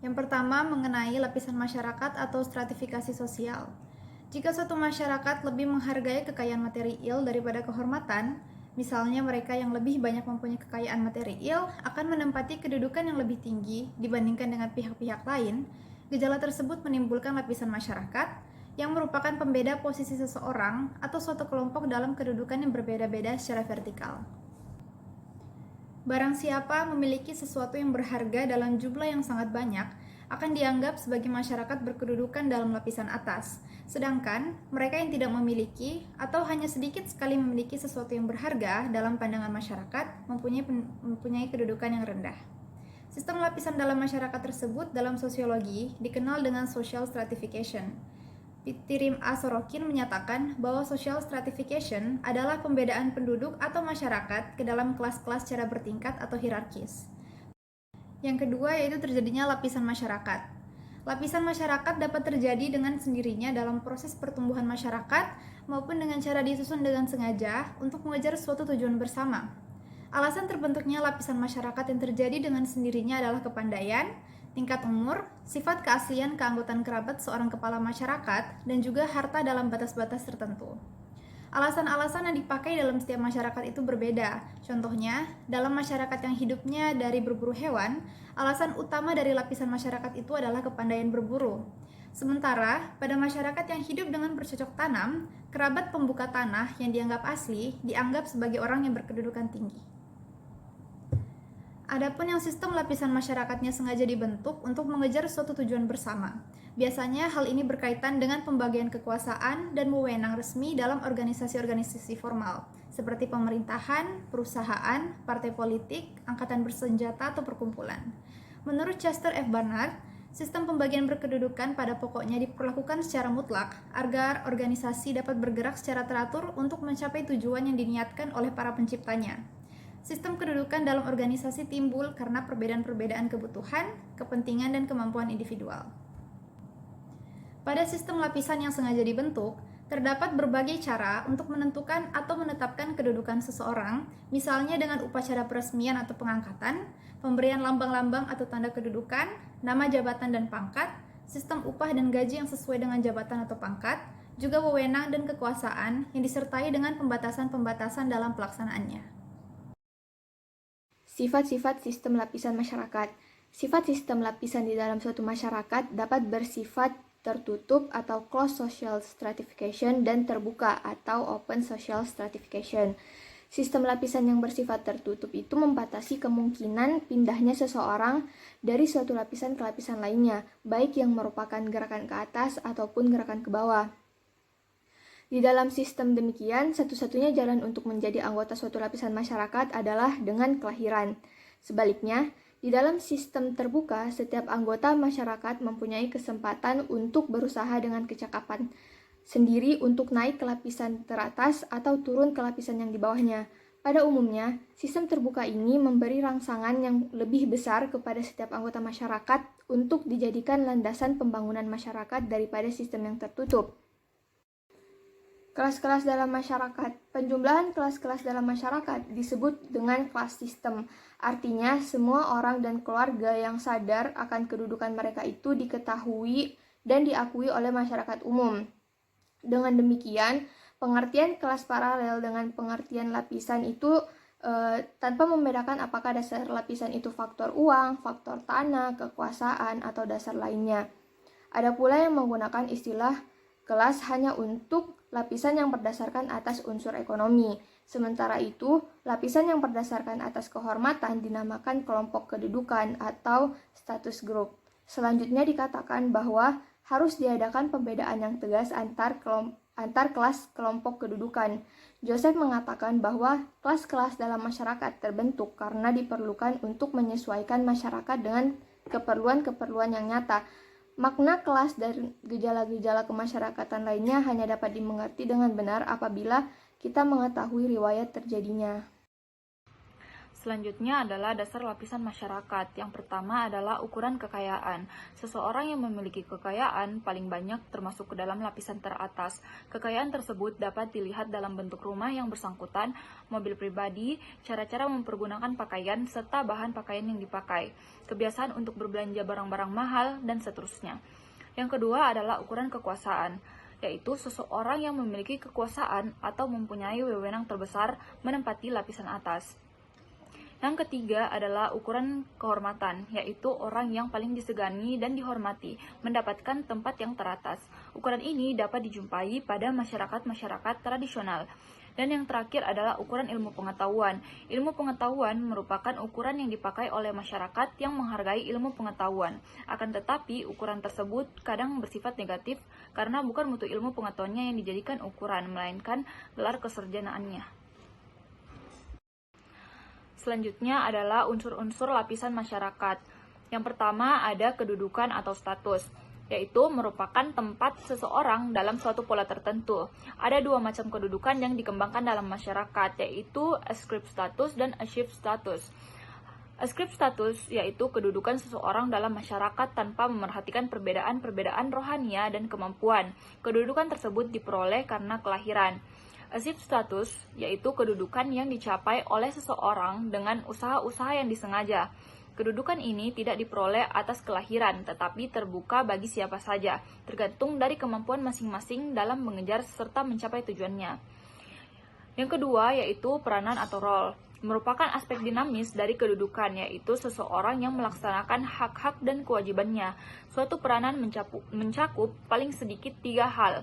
Yang pertama mengenai lapisan masyarakat atau stratifikasi sosial. Jika suatu masyarakat lebih menghargai kekayaan material daripada kehormatan, misalnya mereka yang lebih banyak mempunyai kekayaan material akan menempati kedudukan yang lebih tinggi dibandingkan dengan pihak-pihak lain, gejala tersebut menimbulkan lapisan masyarakat yang merupakan pembeda posisi seseorang atau suatu kelompok dalam kedudukan yang berbeda-beda secara vertikal. Barang siapa memiliki sesuatu yang berharga dalam jumlah yang sangat banyak, akan dianggap sebagai masyarakat berkedudukan dalam lapisan atas. Sedangkan mereka yang tidak memiliki atau hanya sedikit sekali memiliki sesuatu yang berharga dalam pandangan masyarakat mempunyai kedudukan yang rendah. Sistem lapisan dalam masyarakat tersebut dalam sosiologi dikenal dengan social stratification. Pitirim A. Sorokin menyatakan bahwa social stratification adalah pembedaan penduduk atau masyarakat ke dalam kelas-kelas secara bertingkat atau hierarkis. Yang kedua yaitu terjadinya lapisan masyarakat. Lapisan masyarakat dapat terjadi dengan sendirinya dalam proses pertumbuhan masyarakat maupun dengan cara disusun dengan sengaja untuk mengejar suatu tujuan bersama. Alasan terbentuknya lapisan masyarakat yang terjadi dengan sendirinya adalah kepandaian, tingkat umur, sifat keaslian keanggotaan kerabat seorang kepala masyarakat, dan juga harta dalam batas-batas tertentu. Alasan-alasan yang dipakai dalam setiap masyarakat itu berbeda. Contohnya, dalam masyarakat yang hidupnya dari berburu hewan, alasan utama dari lapisan masyarakat itu adalah kepandaian berburu. Sementara, pada masyarakat yang hidup dengan bercocok tanam, kerabat pembuka tanah yang dianggap asli dianggap sebagai orang yang berkedudukan tinggi. Adapun yang sistem lapisan masyarakatnya sengaja dibentuk untuk mengejar suatu tujuan bersama. Biasanya hal ini berkaitan dengan pembagian kekuasaan dan wewenang resmi dalam organisasi-organisasi formal, seperti pemerintahan, perusahaan, partai politik, angkatan bersenjata, atau perkumpulan. Menurut Chester F. Barnard, sistem pembagian berkedudukan pada pokoknya diperlakukan secara mutlak agar organisasi dapat bergerak secara teratur untuk mencapai tujuan yang diniatkan oleh para penciptanya. Sistem kedudukan dalam organisasi timbul karena perbedaan-perbedaan kebutuhan, kepentingan, dan kemampuan individual. Pada sistem lapisan yang sengaja dibentuk, terdapat berbagai cara untuk menentukan atau menetapkan kedudukan seseorang, misalnya dengan upacara peresmian atau pengangkatan, pemberian lambang-lambang atau tanda kedudukan, nama jabatan dan pangkat, sistem upah dan gaji yang sesuai dengan jabatan atau pangkat, juga wewenang dan kekuasaan yang disertai dengan pembatasan-pembatasan dalam pelaksanaannya. Sifat-sifat sistem lapisan masyarakat. Sifat sistem lapisan di dalam suatu masyarakat dapat bersifat tertutup atau closed social stratification dan terbuka atau open social stratification. Sistem lapisan yang bersifat tertutup itu membatasi kemungkinan pindahnya seseorang dari suatu lapisan ke lapisan lainnya, baik yang merupakan gerakan ke atas ataupun gerakan ke bawah. Di dalam sistem demikian, satu-satunya jalan untuk menjadi anggota suatu lapisan masyarakat adalah dengan kelahiran. Sebaliknya, di dalam sistem terbuka, setiap anggota masyarakat mempunyai kesempatan untuk berusaha dengan kecakapan sendiri untuk naik ke lapisan teratas atau turun ke lapisan yang di bawahnya. Pada umumnya, sistem terbuka ini memberi rangsangan yang lebih besar kepada setiap anggota masyarakat untuk dijadikan landasan pembangunan masyarakat daripada sistem yang tertutup. Kelas-kelas dalam masyarakat. Penjumlahan kelas-kelas dalam masyarakat disebut dengan kelas sistem. Artinya, semua orang dan keluarga yang sadar akan kedudukan mereka itu diketahui dan diakui oleh masyarakat umum. Dengan demikian, pengertian kelas paralel dengan pengertian lapisan itu tanpa membedakan apakah dasar lapisan itu faktor uang, faktor tanah, kekuasaan, atau dasar lainnya. Ada pula yang menggunakan istilah kelas hanya untuk lapisan yang berdasarkan atas unsur ekonomi. Sementara itu, lapisan yang berdasarkan atas kehormatan dinamakan kelompok kedudukan atau status group. Selanjutnya dikatakan bahwa harus diadakan pembedaan yang tegas antar kelas kelompok kedudukan. Joseph mengatakan bahwa kelas-kelas dalam masyarakat terbentuk karena diperlukan untuk menyesuaikan masyarakat dengan keperluan-keperluan yang nyata. Makna kelas dan gejala-gejala kemasyarakatan lainnya hanya dapat dimengerti dengan benar apabila kita mengetahui riwayat terjadinya. Selanjutnya adalah dasar lapisan masyarakat. Yang pertama adalah ukuran kekayaan. Seseorang yang memiliki kekayaan paling banyak termasuk ke dalam lapisan teratas. Kekayaan tersebut dapat dilihat dalam bentuk rumah yang bersangkutan, mobil pribadi, cara-cara mempergunakan pakaian, serta bahan pakaian yang dipakai, kebiasaan untuk berbelanja barang-barang mahal, dan seterusnya. Yang kedua adalah ukuran kekuasaan, yaitu seseorang yang memiliki kekuasaan atau mempunyai wewenang terbesar menempati lapisan atas. Yang ketiga adalah ukuran kehormatan, yaitu orang yang paling disegani dan dihormati, mendapatkan tempat yang teratas. Ukuran ini dapat dijumpai pada masyarakat-masyarakat tradisional. Dan yang terakhir adalah ukuran ilmu pengetahuan. Ilmu pengetahuan merupakan ukuran yang dipakai oleh masyarakat yang menghargai ilmu pengetahuan. Akan tetapi, ukuran tersebut kadang bersifat negatif karena bukan mutu ilmu pengetahuannya yang dijadikan ukuran, melainkan gelar kesarjanaannya. Selanjutnya adalah unsur-unsur lapisan masyarakat. Yang pertama ada kedudukan atau status, yaitu merupakan tempat seseorang dalam suatu pola tertentu. Ada dua macam kedudukan yang dikembangkan dalam masyarakat, yaitu ascript status dan achieved status. Ascript status yaitu kedudukan seseorang dalam masyarakat tanpa memerhatikan perbedaan-perbedaan rohania dan kemampuan. Kedudukan tersebut diperoleh karena kelahiran. Achieved status yaitu kedudukan yang dicapai oleh seseorang dengan usaha-usaha yang disengaja. Kedudukan ini tidak diperoleh atas kelahiran, tetapi terbuka bagi siapa saja, tergantung dari kemampuan masing-masing dalam mengejar serta mencapai tujuannya. Yang kedua yaitu peranan atau role. Merupakan aspek dinamis dari kedudukan, yaitu seseorang yang melaksanakan hak-hak dan kewajibannya. Suatu peranan mencakup paling sedikit 3 hal.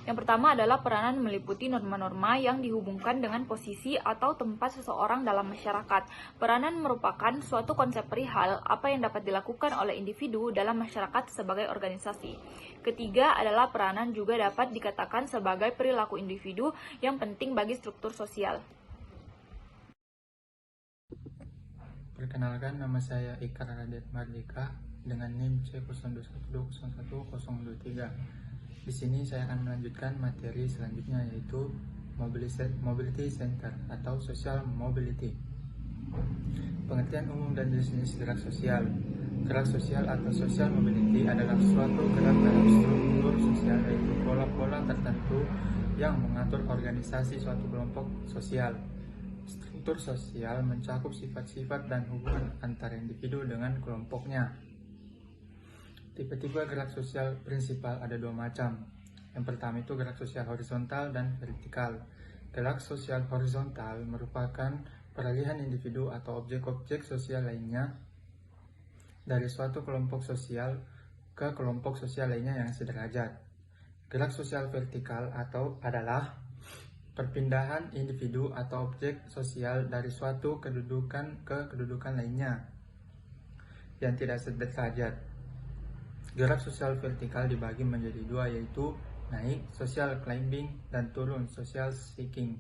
Yang pertama adalah peranan meliputi norma-norma yang dihubungkan dengan posisi atau tempat seseorang dalam masyarakat. Peranan merupakan suatu konsep perihal apa yang dapat dilakukan oleh individu dalam masyarakat sebagai organisasi. Ketiga adalah peranan juga dapat dikatakan sebagai perilaku individu yang penting bagi struktur sosial. Perkenalkan, nama saya Ika Radet Mardika dengan NIM C0212011023. Di sini saya akan melanjutkan materi selanjutnya, yaitu Mobility Center atau Social Mobility. Pengertian umum dan jenis gerak sosial. Gerak sosial atau social mobility adalah suatu gerak dalam struktur sosial, yaitu pola-pola tertentu yang mengatur organisasi suatu kelompok sosial. Struktur sosial mencakup sifat-sifat dan hubungan antara individu dengan kelompoknya. Tipe-tipe gerak sosial prinsipal ada 2 macam. Yang pertama itu gerak sosial horizontal dan vertikal. Gerak sosial horizontal merupakan peralihan individu atau objek-objek sosial lainnya dari suatu kelompok sosial ke kelompok sosial lainnya yang sederajat. Gerak sosial vertikal adalah perpindahan individu atau objek sosial dari suatu kedudukan ke kedudukan lainnya yang tidak sederajat. Gerak sosial vertikal dibagi menjadi 2, yaitu naik social climbing dan turun social seeking.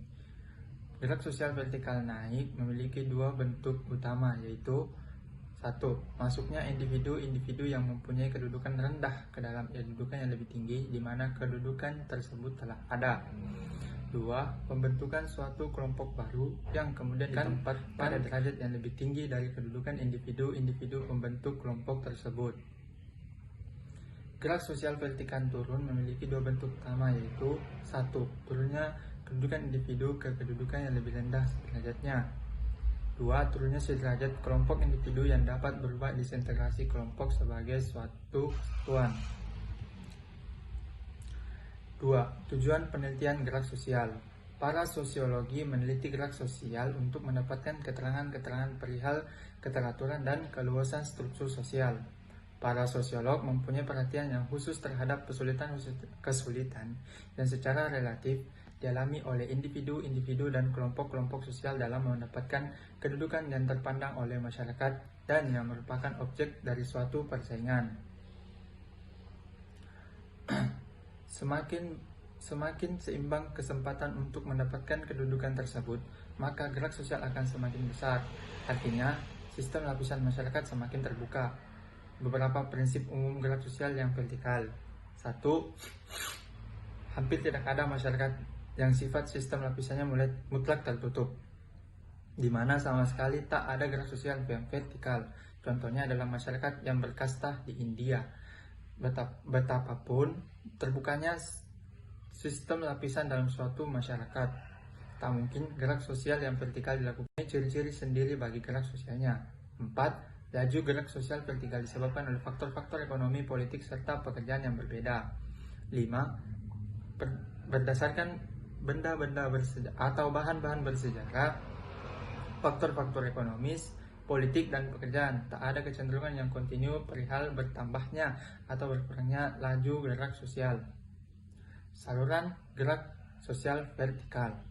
Gerak sosial vertikal naik memiliki 2 bentuk utama, yaitu 1. Masuknya individu-individu yang mempunyai kedudukan rendah ke dalam kedudukan yang lebih tinggi di mana kedudukan tersebut telah ada. 2. Pembentukan suatu kelompok baru yang kemudian ditempatkan pada derajat yang lebih tinggi dari kedudukan individu-individu pembentuk kelompok tersebut. Gerak sosial vertikal turun memiliki 2 bentuk utama, yaitu 1. Turunnya kedudukan individu ke kedudukan yang lebih rendah derajatnya. 2. Turunnya sederajat kelompok individu yang dapat berubah disintegrasi kelompok sebagai suatu kesatuan. 2. Tujuan penelitian gerak sosial. Para sosiologi meneliti gerak sosial untuk mendapatkan keterangan-keterangan perihal keteraturan dan keluasan struktur sosial. Para sosiolog mempunyai perhatian yang khusus terhadap kesulitan yang secara relatif dialami oleh individu-individu dan kelompok-kelompok sosial dalam mendapatkan kedudukan yang terpandang oleh masyarakat dan yang merupakan objek dari suatu persaingan. Semakin seimbang kesempatan untuk mendapatkan kedudukan tersebut, maka gerak sosial akan semakin besar. Artinya, sistem lapisan masyarakat semakin terbuka. Beberapa prinsip umum gerak sosial yang vertikal. 1. Hampir tidak ada masyarakat yang sifat sistem lapisannya mutlak tertutup. di mana sama sekali tak ada gerak sosial yang vertikal. Contohnya adalah masyarakat yang berkasta di India. Betapapun terbukanya sistem lapisan dalam suatu masyarakat, tak mungkin gerak sosial yang vertikal dilakukan. Ciri-ciri sendiri bagi gerak sosialnya. 4. Laju gerak sosial vertikal disebabkan oleh faktor-faktor ekonomi, politik, serta pekerjaan yang berbeda. 5. Berdasarkan benda-benda bersejarah atau bahan-bahan bersejarah, faktor-faktor ekonomis, politik, dan pekerjaan, tak ada kecenderungan yang kontinu perihal bertambahnya atau berkurangnya laju gerak sosial. Saluran gerak sosial vertikal.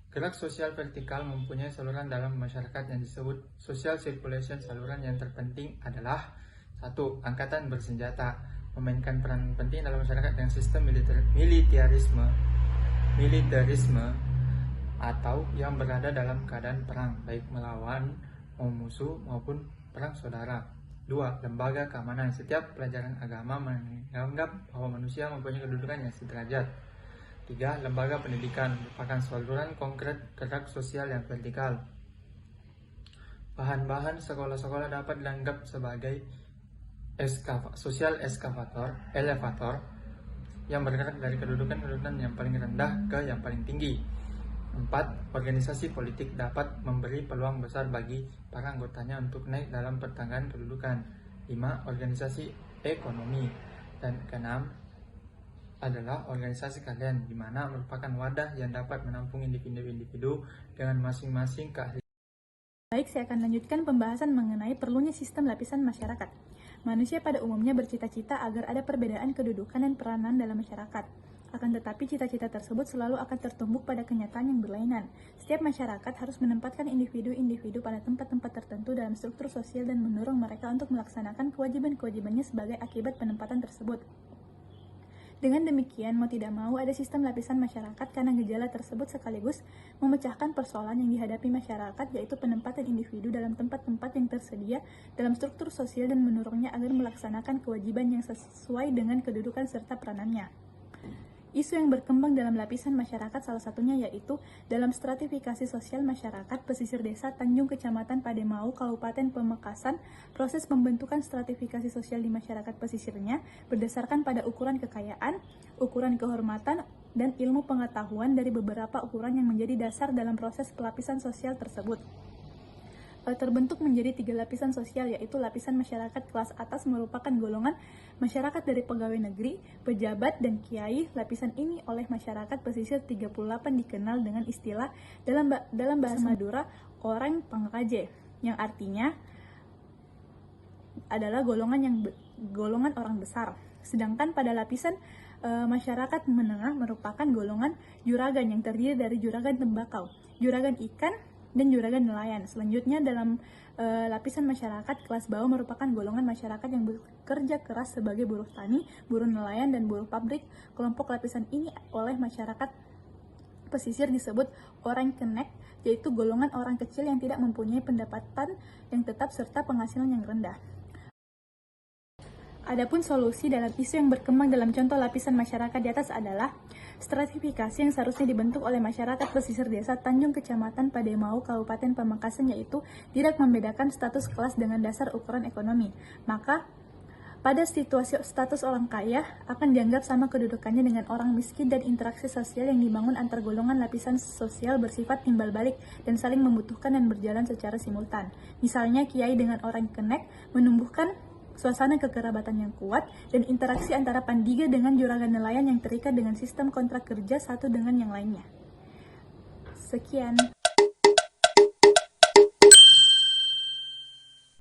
Gerak sosial vertikal mempunyai saluran dalam masyarakat yang disebut social circulation. Saluran yang terpenting adalah 1. Angkatan bersenjata memainkan peran penting dalam masyarakat dengan sistem militerisme atau yang berada dalam keadaan perang, baik melawan musuh maupun perang saudara. 2. Lembaga keamanan. Setiap pelajaran agama menganggap bahwa manusia mempunyai kedudukan yang sederajat. 3. Lembaga pendidikan merupakan saluran konkret gerak sosial yang vertikal. Bahan-bahan sekolah-sekolah dapat dianggap sebagai social elevator yang bergerak dari kedudukan yang paling rendah ke yang paling tinggi. 4. Organisasi politik dapat memberi peluang besar bagi para anggotanya untuk naik dalam pertanggaan kedudukan. 5. Organisasi ekonomi. Dan ke-6 adalah organisasi kalian, di mana merupakan wadah yang dapat menampung individu-individu dengan masing-masing keahlian. Baik, saya akan lanjutkan pembahasan mengenai perlunya sistem lapisan masyarakat. Manusia pada umumnya bercita-cita agar ada perbedaan kedudukan dan peranan dalam masyarakat. Akan tetapi cita-cita tersebut selalu akan tertumbuk pada kenyataan yang berlainan. Setiap masyarakat harus menempatkan individu-individu pada tempat-tempat tertentu dalam struktur sosial dan mendorong mereka untuk melaksanakan kewajiban-kewajibannya sebagai akibat penempatan tersebut. Dengan demikian, mau tidak mau ada sistem lapisan masyarakat karena gejala tersebut sekaligus memecahkan persoalan yang dihadapi masyarakat, yaitu penempatan individu dalam tempat-tempat yang tersedia dalam struktur sosial dan mendorongnya agar melaksanakan kewajiban yang sesuai dengan kedudukan serta peranannya. Isu yang berkembang dalam lapisan masyarakat salah satunya yaitu dalam stratifikasi sosial masyarakat pesisir desa Tanjung Kecamatan Pademau, Kabupaten Pamekasan. Proses pembentukan stratifikasi sosial di masyarakat pesisirnya berdasarkan pada ukuran kekayaan, ukuran kehormatan, dan ilmu pengetahuan dari beberapa ukuran yang menjadi dasar dalam proses pelapisan sosial tersebut. Terbentuk menjadi 3 lapisan sosial, yaitu lapisan masyarakat kelas atas merupakan golongan masyarakat dari pegawai negeri, pejabat, dan kiai. Lapisan ini oleh masyarakat pesisir 38 dikenal dengan istilah dalam bahasa Madura orang pengaje, yang artinya adalah golongan orang besar. Sedangkan pada lapisan masyarakat menengah merupakan golongan juragan yang terdiri dari juragan tembakau, juragan ikan, dan juragan nelayan. Selanjutnya dalam lapisan masyarakat kelas bawah merupakan golongan masyarakat yang bekerja keras sebagai buruh tani, buruh nelayan, dan buruh pabrik. Kelompok lapisan ini oleh masyarakat pesisir disebut orang kenek, yaitu golongan orang kecil yang tidak mempunyai pendapatan yang tetap serta penghasilan yang rendah. Adapun solusi dalam isu yang berkembang dalam contoh lapisan masyarakat di atas adalah stratifikasi yang seharusnya dibentuk oleh masyarakat pesisir desa Tanjung Kecamatan Pademau, Kabupaten Pamekasan, yaitu tidak membedakan status kelas dengan dasar ukuran ekonomi. Maka pada situasi status orang kaya akan dianggap sama kedudukannya dengan orang miskin, dan interaksi sosial yang dibangun antar golongan lapisan sosial bersifat timbal balik dan saling membutuhkan dan berjalan secara simultan. Misalnya kiai dengan orang kenek menumbuhkan suasana kekerabatan yang kuat, dan interaksi antara pandiga dengan juragan nelayan yang terikat dengan sistem kontrak kerja satu dengan yang lainnya. Sekian.